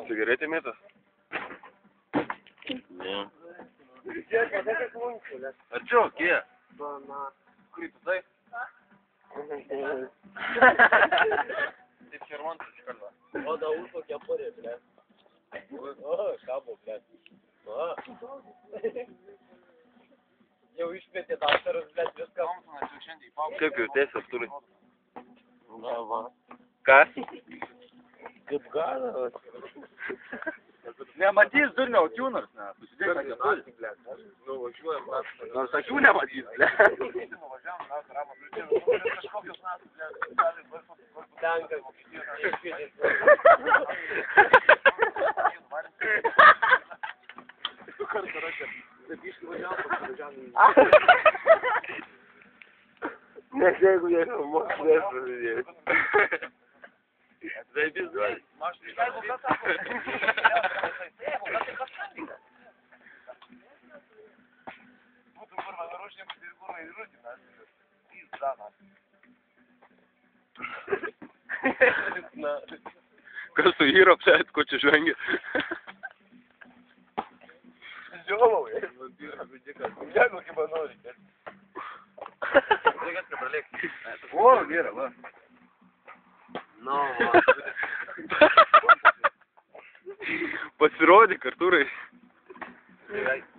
Cigaretė mėtas? Ne. Arčiau, kie? Kaip tai? Taip šermantas iš karto. O, da užpo kepurė, ble. O, kabo, ble. O. Jau išmetė daktaras, ble, viską. Kaip jautiesi, Artūrai? Na, va. Ką? Kaip galas. Nematys durniau, tunas, ne? Susidėk, kad neturi. Nuvažiuojam, Nors akių nematys, ble. tenka. Nes jeigu jie mokslės prasidės. Zaibis duodi. Kas su yra, plėt, ko čia žvengia? Žiovau, jeigu kaip nori. O, vyra, va. No, Pasirodyk, Artūrai.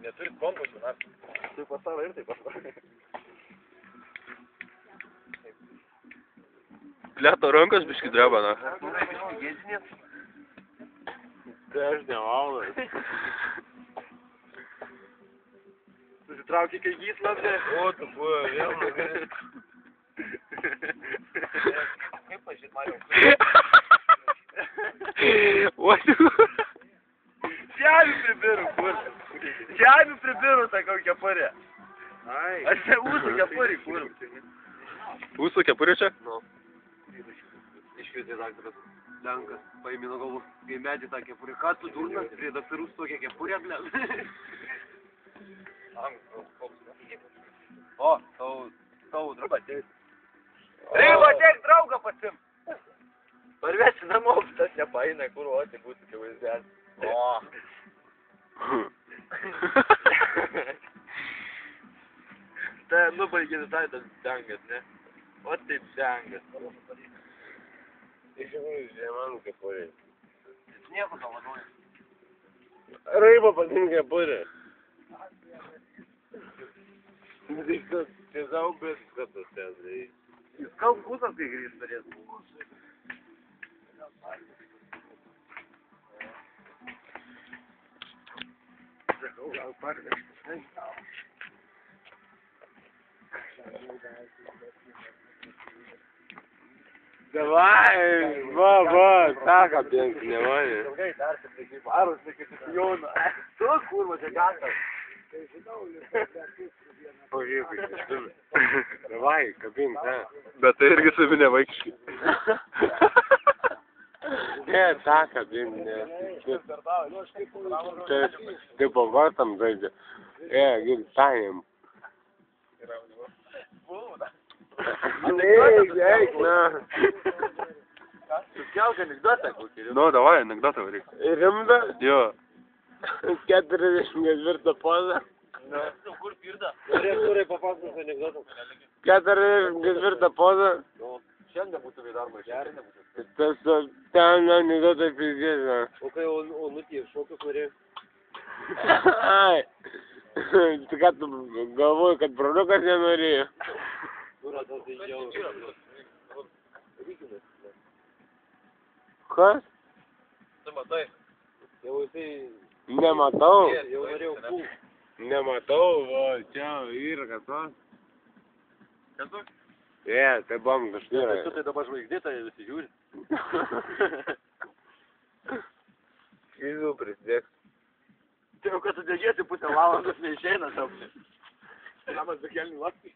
Neturit kompasų, na. Tai pasaro ir tai pasaro. Pleto rankos biški dreba, na. Tai aš nevalau. Susitraukė kai gyslą, ne? O, tu buvo, vėl. Kaip pažįt, Mariau? O, tu... Žemių pribiru, kur? Žemių pribiru, sakau, kepurė. Aš čia ūsų kepurį, kur? Ūsų kepurė čia? Nu. Iškvietė daktaras Lenkas, paėmė nuo galvų, kai medį tą kepurį. Ką tu durnas, prie daktarus tokią kepurę, ble? O, tau drauga ateis. Reiva, ateik draugą pasim. Parvesi namo, tas nepaina, kur oti būtų kaip vaizdelį. O. Tai nubaigė visai tas dengas, ne? O taip dengas. Iš tikrųjų, žemanų kepurė. Nieko gal vadoja. Reiva patinka kepurė. Tai zau bet skatas ten, tai. Jis gal pusas, kai grįžt turės. Sakau, gal parvežti. Davai, va, sako apjengti, nemanė. Ilgai tarsi, tai kaip arus, tai kaip Joną. Tu, kurva, čia gatas. Pažiūrėk, kaip ištumi. Davai, kabink, ne. Bet tai irgi savi nevaikiški. Ne, tą kabink, ne. Tai pavartam žaidžia. Gil, taim. Eik, na. Suskelk anekdotą kokį. Nu, davai, anekdotą varyk. Rimta? Jo. 44 poza. Kur pirda? Norėk papasakos anekdotą. 44 poza. Šiandien būtų vėdarma, šiandien nebūtų. Tas ten anekdotai pizgės, na. O kai Onutė šokius norėjo? Ai. Tu ką tu galvoji, kad broliukas nenorėjo? Kas? Tu matai? Jau jisai... Nematau. Jau norėjau pult. Nematau, o čia yra kas nors. Kas tu? Tai buvom kažkaip. Tu tai dabar žvaigždėta ir visi žiūri. Skizų prisidėk. Tai jau kad tu dėgėsi pusę valandos neišeina tau. Namas be kelnių lakti.